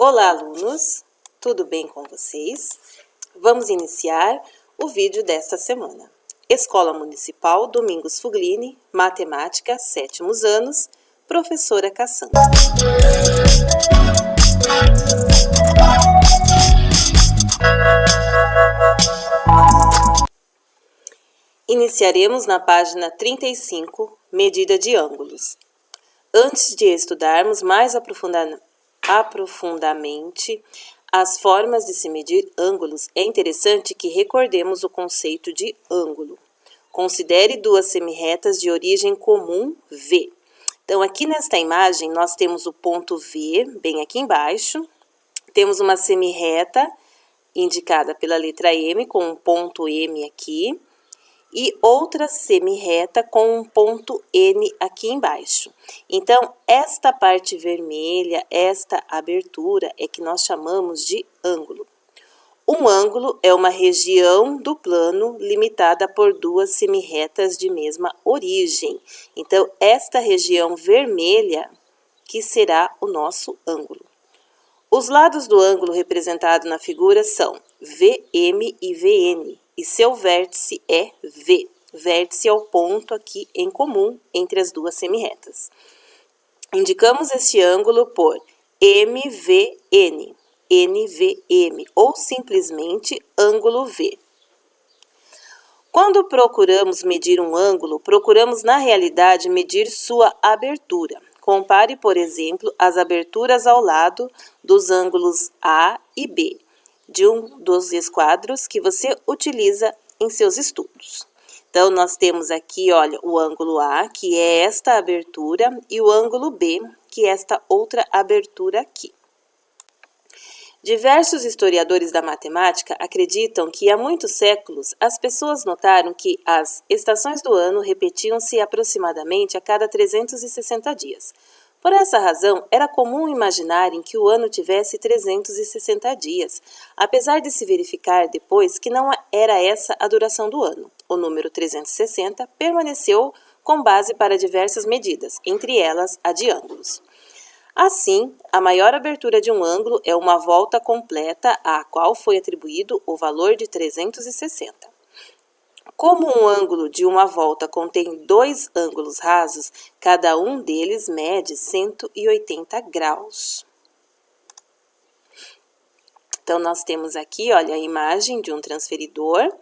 Olá, alunos! Tudo bem com vocês? Vamos iniciar o vídeo desta semana. Escola Municipal Domingos Fuglini, Matemática, 7º anos, professora Cassandra. Iniciaremos na página 35, medida de ângulos. Antes de estudarmos mais aprofundadamente as formas de se medir ângulos, é interessante que recordemos o conceito de ângulo. Considere duas semirretas de origem comum V. Então, aqui nesta imagem, nós temos o ponto V, bem aqui embaixo. Temos uma semirreta indicada pela letra M, com um ponto M aqui. E outra semirreta com um ponto N aqui embaixo. Então, esta parte vermelha, esta abertura, é que nós chamamos de ângulo. Um ângulo é uma região do plano limitada por duas semirretas de mesma origem. Então, esta região vermelha que será o nosso ângulo. Os lados do ângulo representado na figura são VM e VN. E seu vértice é V. Vértice é o ponto aqui em comum entre as duas semirretas. Indicamos este ângulo por MVN, NVM, ou simplesmente ângulo V. Quando procuramos medir um ângulo, procuramos na realidade medir sua abertura. Compare, por exemplo, as aberturas ao lado dos ângulos A e B, de um dos esquadros que você utiliza em seus estudos. Então, nós temos aqui, olha, o ângulo A, que é esta abertura, e o ângulo B, que é esta outra abertura aqui. Diversos historiadores da matemática acreditam que há muitos séculos as pessoas notaram que as estações do ano repetiam-se aproximadamente a cada 360 dias. Por essa razão, era comum imaginarem que o ano tivesse 360 dias, apesar de se verificar depois que não era essa a duração do ano. O número 360 permaneceu com base para diversas medidas, entre elas a de ângulos. Assim, a maior abertura de um ângulo é uma volta completa à qual foi atribuído o valor de 360. Como um ângulo de uma volta contém dois ângulos rasos, cada um deles mede 180 graus. Então, nós temos aqui, olha, a imagem de um transferidor.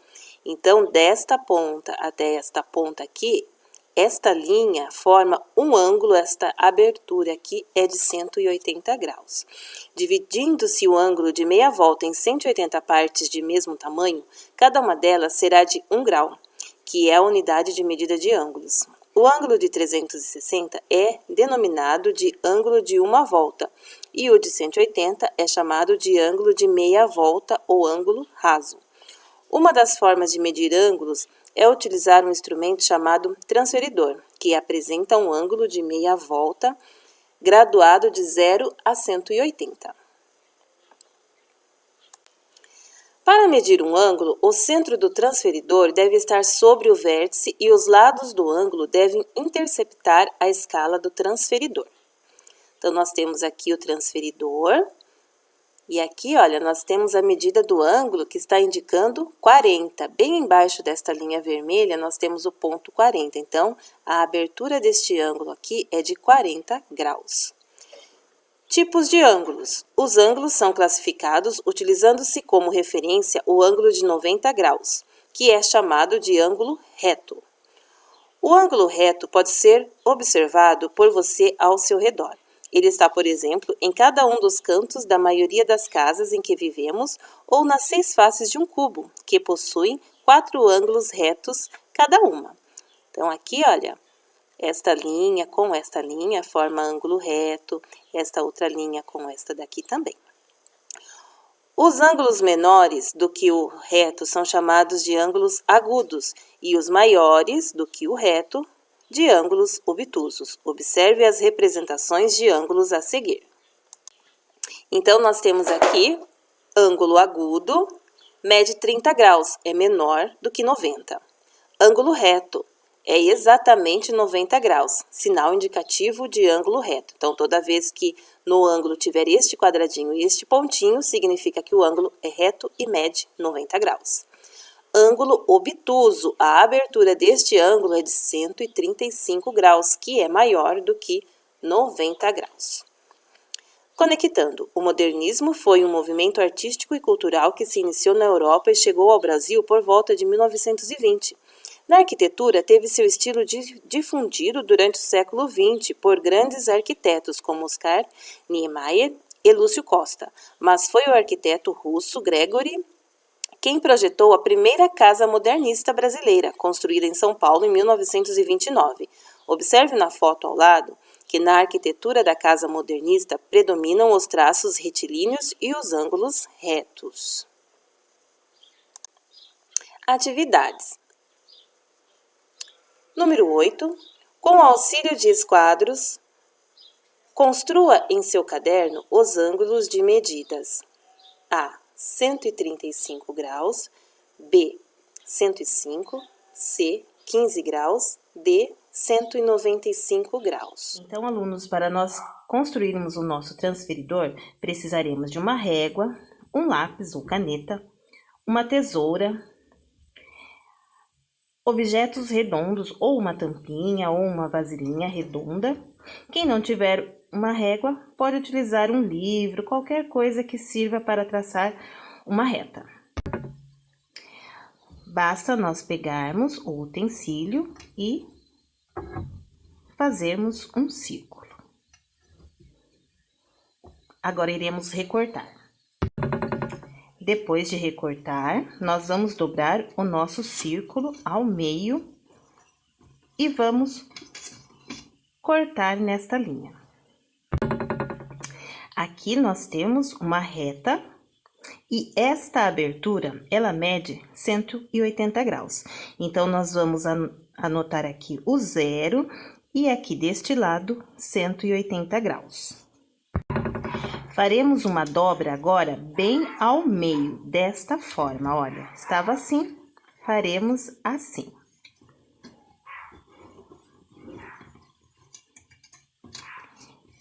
Então, desta ponta até esta ponta aqui, esta linha forma um ângulo, esta abertura aqui é de 180 graus. Dividindo-se o ângulo de meia volta em 180 partes de mesmo tamanho, cada uma delas será de 1 grau, que é a unidade de medida de ângulos. O ângulo de 360 é denominado de ângulo de uma volta, e o de 180 é chamado de ângulo de meia volta ou ângulo raso. Uma das formas de medir ângulos é utilizar um instrumento chamado transferidor, que apresenta um ângulo de meia volta graduado de 0 a 180. Para medir um ângulo, o centro do transferidor deve estar sobre o vértice e os lados do ângulo devem interceptar a escala do transferidor. Então, nós temos aqui o transferidor. E aqui, olha, nós temos a medida do ângulo que está indicando 40. Bem embaixo desta linha vermelha, nós temos o ponto 40. Então, a abertura deste ângulo aqui é de 40 graus. Tipos de ângulos. Os ângulos são classificados utilizando-se como referência o ângulo de 90 graus, que é chamado de ângulo reto. O ângulo reto pode ser observado por você ao seu redor. Ele está, por exemplo, em cada um dos cantos da maioria das casas em que vivemos ou nas 6 faces de um cubo, que possuem 4 ângulos retos cada uma. Então, aqui, olha, esta linha com esta linha forma ângulo reto, esta outra linha com esta daqui também. Os ângulos menores do que o reto são chamados de ângulos agudos e os maiores do que o reto de ângulos obtusos. Observe as representações de ângulos a seguir. Então, nós temos aqui ângulo agudo, mede 30 graus, é menor do que 90. Ângulo reto é exatamente 90 graus, sinal indicativo de ângulo reto. Então, toda vez que no ângulo tiver este quadradinho e este pontinho, significa que o ângulo é reto e mede 90 graus. Ângulo obtuso, a abertura deste ângulo é de 135 graus, que é maior do que 90 graus. Conectando, o modernismo foi um movimento artístico e cultural que se iniciou na Europa e chegou ao Brasil por volta de 1920. Na arquitetura, teve seu estilo difundido durante o século XX por grandes arquitetos como Oscar Niemeyer e Lúcio Costa, mas foi o arquiteto russo Gregory quem projetou a primeira casa modernista brasileira, construída em São Paulo em 1929. Observe na foto ao lado que na arquitetura da casa modernista predominam os traços retilíneos e os ângulos retos. Atividades. Número 8. Com o auxílio de esquadros, construa em seu caderno os ângulos de medidas. A. 135 graus. B. 105. C. 15 graus. D. 195 graus. Então, alunos, para nós construirmos o nosso transferidor, precisaremos de uma régua, um lápis ou caneta, uma tesoura, objetos redondos, ou uma tampinha, ou uma vasilhinha redonda. Quem não tiver uma régua, pode utilizar um livro, qualquer coisa que sirva para traçar uma reta. Basta nós pegarmos o utensílio e fazermos um círculo. Agora iremos recortar. Depois de recortar, nós vamos dobrar o nosso círculo ao meio e vamos cortar nesta linha. Aqui nós temos uma reta e esta abertura, ela mede 180 graus. Então, nós vamos anotar aqui o 0 e aqui deste lado 180 graus. Faremos uma dobra agora bem ao meio, desta forma, olha, estava assim, faremos assim.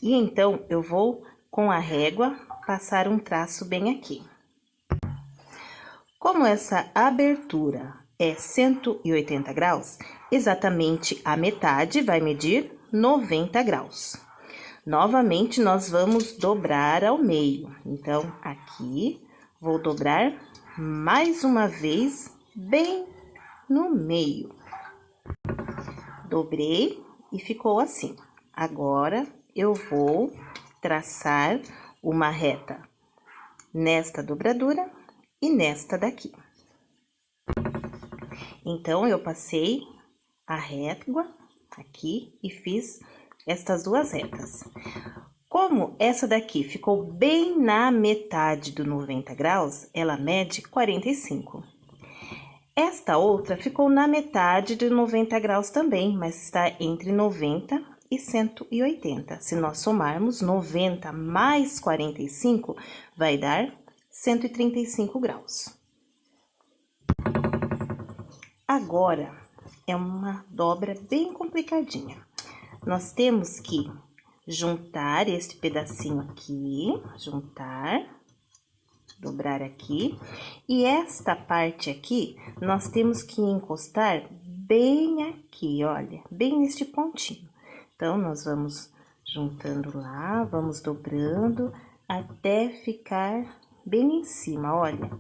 E então, eu vou, com a régua, passar um traço bem aqui. Como essa abertura é 180 graus, exatamente a metade vai medir 90 graus. Novamente, nós vamos dobrar ao meio. Então, aqui, vou dobrar mais uma vez, bem no meio. Dobrei e ficou assim. Agora, eu vou traçar uma reta nesta dobradura e nesta daqui. Então, eu passei a régua aqui e fiz estas duas retas. Como essa daqui ficou bem na metade do 90 graus, ela mede 45. Esta outra ficou na metade de 90 graus também, mas está entre 90 e 180. Se nós somarmos 90 mais 45, vai dar 135 graus. Agora, é uma dobra bem complicadinha. Nós temos que juntar este pedacinho aqui, dobrar aqui. E esta parte aqui, nós temos que encostar bem aqui, olha, bem neste pontinho. Então, nós vamos juntando lá, vamos dobrando até ficar bem em cima, olha.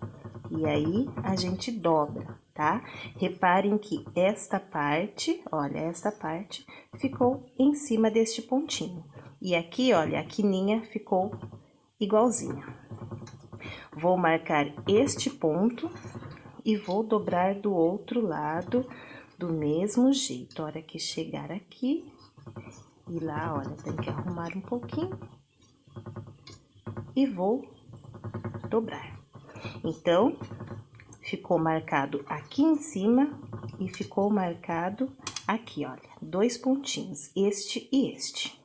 E aí, a gente dobra, tá? Reparem que esta parte, olha, esta parte ficou em cima deste pontinho. E aqui, olha, a quininha ficou igualzinha. Vou marcar este ponto e vou dobrar do outro lado do mesmo jeito. A hora que chegar aqui e lá, olha, tem que arrumar um pouquinho e vou dobrar. Então, ficou marcado aqui em cima e ficou marcado aqui, olha, dois pontinhos, este e este.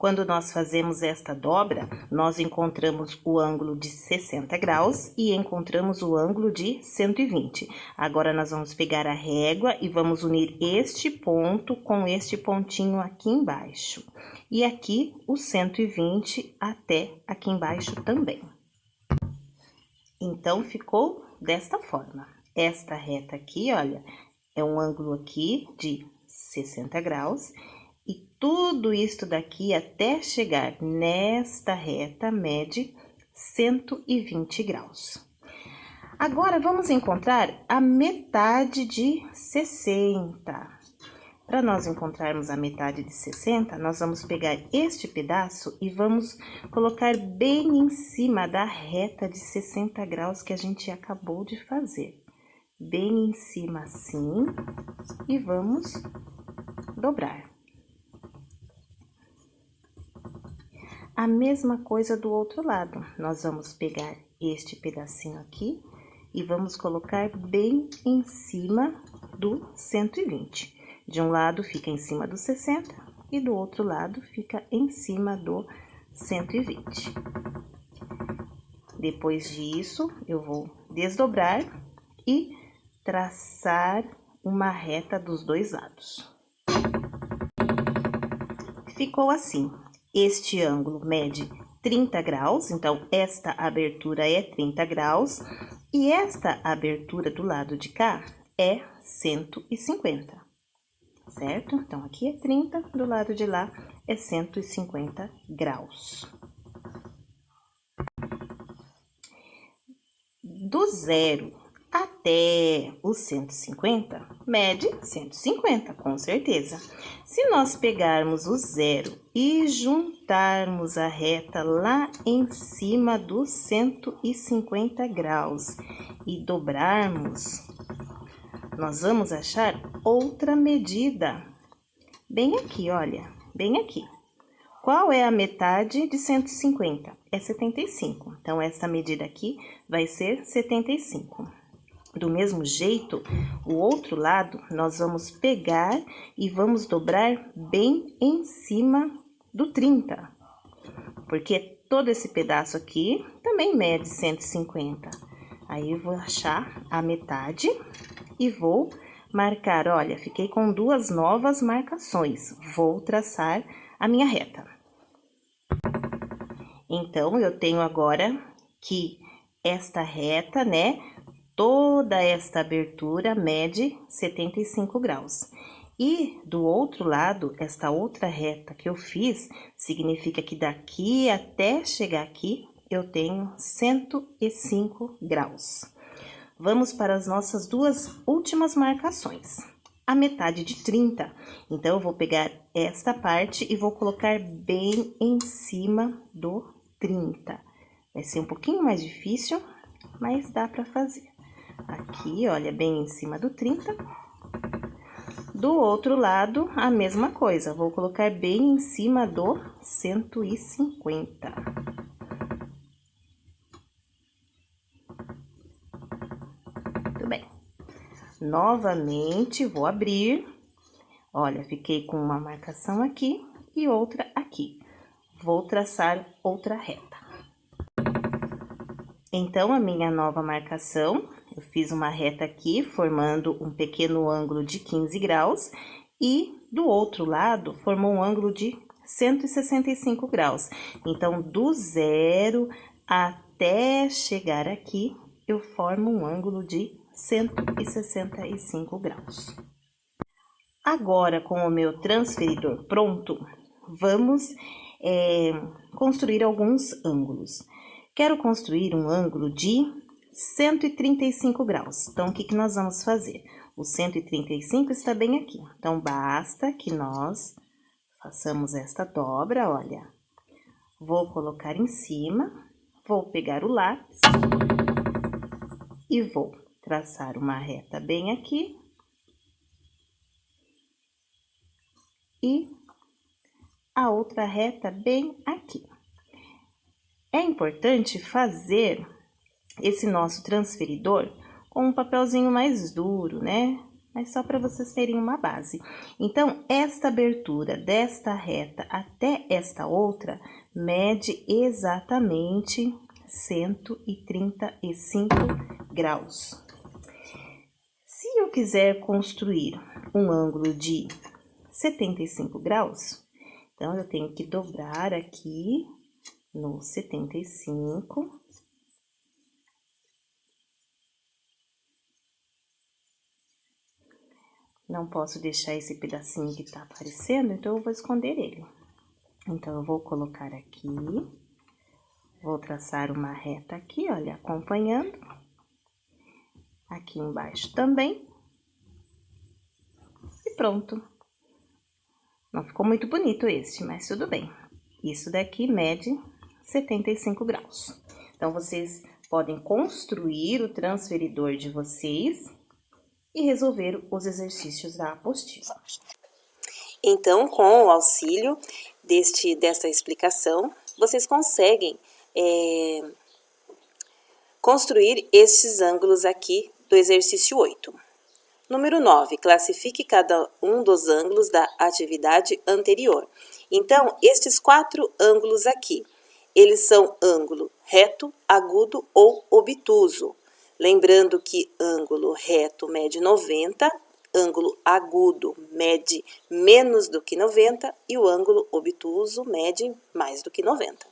Quando nós fazemos esta dobra, nós encontramos o ângulo de 60 graus e encontramos o ângulo de 120. Agora, nós vamos pegar a régua e vamos unir este ponto com este pontinho aqui embaixo. E aqui, o 120 até aqui embaixo também. Então, ficou desta forma. Esta reta aqui, olha, é um ângulo aqui de 60 graus. E tudo isto daqui até chegar nesta reta mede 120 graus. Agora, vamos encontrar a metade de 60. Para nós encontrarmos a metade de 60, nós vamos pegar este pedaço e vamos colocar bem em cima da reta de 60 graus que a gente acabou de fazer. Bem em cima assim, e vamos dobrar. A mesma coisa do outro lado, nós vamos pegar este pedacinho aqui e vamos colocar bem em cima do 120. De um lado fica em cima do 60 e do outro lado fica em cima do 120. Depois disso, eu vou desdobrar e traçar uma reta dos dois lados. Ficou assim. Este ângulo mede 30 graus, então esta abertura é 30 graus e esta abertura do lado de cá é 150, certo? Então, aqui é 30, do lado de lá é 150 graus. Do 0 até o 150, mede 150, com certeza. Se nós pegarmos o 0 e juntarmos a reta lá em cima dos 150 graus e dobrarmos, nós vamos achar outra medida. Bem aqui, olha, bem aqui. Qual é a metade de 150? É 75. Então, essa medida aqui vai ser 75. Do mesmo jeito, o outro lado, nós vamos pegar e vamos dobrar bem em cima do 30. Porque todo esse pedaço aqui também mede 150. Aí, eu vou achar a metade e vou marcar. Olha, fiquei com duas novas marcações. Vou traçar a minha reta. Então, eu tenho agora que esta reta, né? Toda esta abertura mede 75 graus. E do outro lado, esta outra reta que eu fiz, significa que daqui até chegar aqui, eu tenho 105 graus. Vamos para as nossas duas últimas marcações. A metade de 30. Então, eu vou pegar esta parte e vou colocar bem em cima do 30. Vai ser um pouquinho mais difícil, mas dá para fazer. Aqui, olha, bem em cima do 30. Do outro lado, a mesma coisa. Vou colocar bem em cima do 150. Muito bem. Novamente, vou abrir. Olha, fiquei com uma marcação aqui e outra aqui. Vou traçar outra reta. Então, a minha nova marcação, eu fiz uma reta aqui, formando um pequeno ângulo de 15 graus, e do outro lado, formou um ângulo de 165 graus. Então, do 0 até chegar aqui, eu formo um ângulo de 165 graus. Agora, com o meu transferidor pronto, vamos construir alguns ângulos. Quero construir um ângulo de 135 graus. Então, o que nós vamos fazer? O 135 está bem aqui. Então, basta que nós façamos esta dobra, olha. Vou colocar em cima, vou pegar o lápis e vou traçar uma reta bem aqui. E a outra reta bem aqui. É importante fazer esse nosso transferidor com um papelzinho mais duro, né? mas só para vocês terem uma base. Então, esta abertura desta reta até esta outra mede exatamente 135 graus. Se eu quiser construir um ângulo de 75 graus, então eu tenho que dobrar aqui no 75. Não posso deixar esse pedacinho que tá aparecendo, então eu vou esconder ele. Então, eu vou colocar aqui, vou traçar uma reta aqui, olha, acompanhando. Aqui embaixo também. E pronto. Não ficou muito bonito esse, mas tudo bem. Isso daqui mede 75 graus. Então, vocês podem construir o transferidor de vocês e resolver os exercícios da apostila. Então, com o auxílio desta explicação, vocês conseguem construir estes ângulos aqui do exercício 8. Número 9, classifique cada um dos ângulos da atividade anterior. Então, estes 4 ângulos aqui, eles são ângulo reto, agudo ou obtuso. Lembrando que ângulo reto mede 90, ângulo agudo mede menos do que 90 e o ângulo obtuso mede mais do que 90.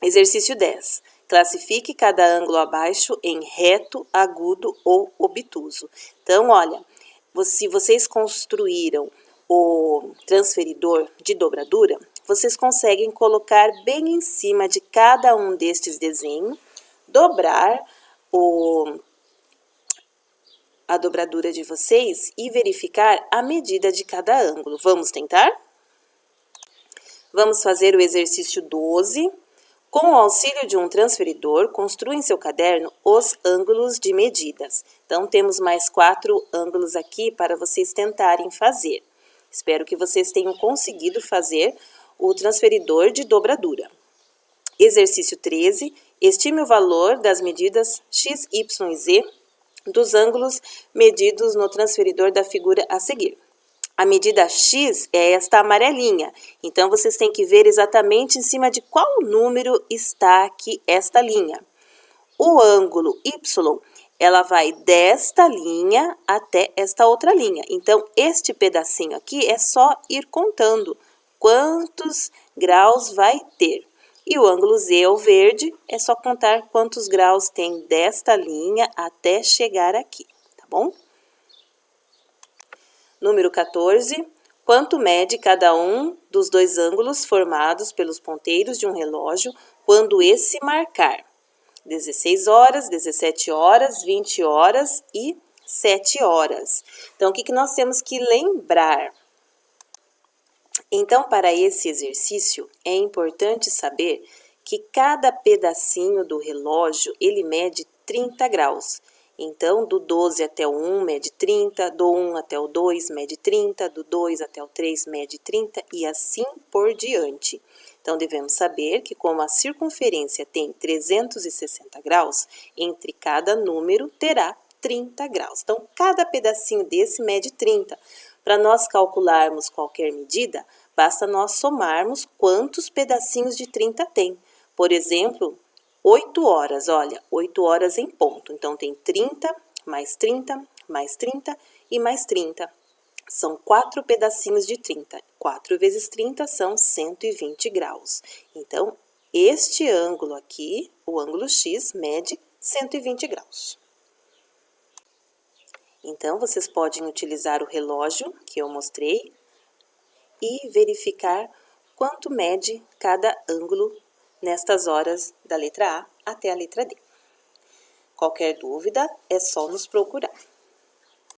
Exercício 10. Classifique cada ângulo abaixo em reto, agudo ou obtuso. Então, olha, se vocês construíram o transferidor de dobradura, vocês conseguem colocar bem em cima de cada um destes desenhos, dobrar a dobradura de vocês e verificar a medida de cada ângulo. Vamos tentar? Vamos fazer o exercício 12. Com o auxílio de um transferidor, construa em seu caderno os ângulos de medidas. Então, temos mais 4 ângulos aqui para vocês tentarem fazer. Espero que vocês tenham conseguido fazer o transferidor de dobradura. Exercício 13. Estime o valor das medidas x, y e z dos ângulos medidos no transferidor da figura a seguir. A medida x é esta amarelinha, então vocês têm que ver exatamente em cima de qual número está aqui esta linha. O ângulo y, ela vai desta linha até esta outra linha. Então, este pedacinho aqui é só ir contando quantos graus vai ter. E o ângulo Z, o verde, é só contar quantos graus tem desta linha até chegar aqui, tá bom? Número 14. Quanto mede cada um dos 2 ângulos formados pelos ponteiros de um relógio quando esse marcar? 16 horas, 17 horas, 20 horas e 7 horas. Então, o que nós temos que lembrar? Então, para esse exercício, é importante saber que cada pedacinho do relógio, ele mede 30 graus. Então, do 12 até o 1 mede 30, do 1 até o 2 mede 30, do 2 até o 3 mede 30 e assim por diante. Então, devemos saber que como a circunferência tem 360 graus, entre cada número terá 30 graus. Então, cada pedacinho desse mede 30. Para nós calcularmos qualquer medida, basta nós somarmos quantos pedacinhos de 30 tem. Por exemplo, 8 horas, olha, 8 horas em ponto. Então, tem 30, mais 30, mais 30 e mais 30. São 4 pedacinhos de 30. 4 vezes 30 são 120 graus. Então, este ângulo aqui, o ângulo X, mede 120 graus. Então, vocês podem utilizar o relógio que eu mostrei e verificar quanto mede cada ângulo nestas horas da letra A até a letra D. Qualquer dúvida é só nos procurar.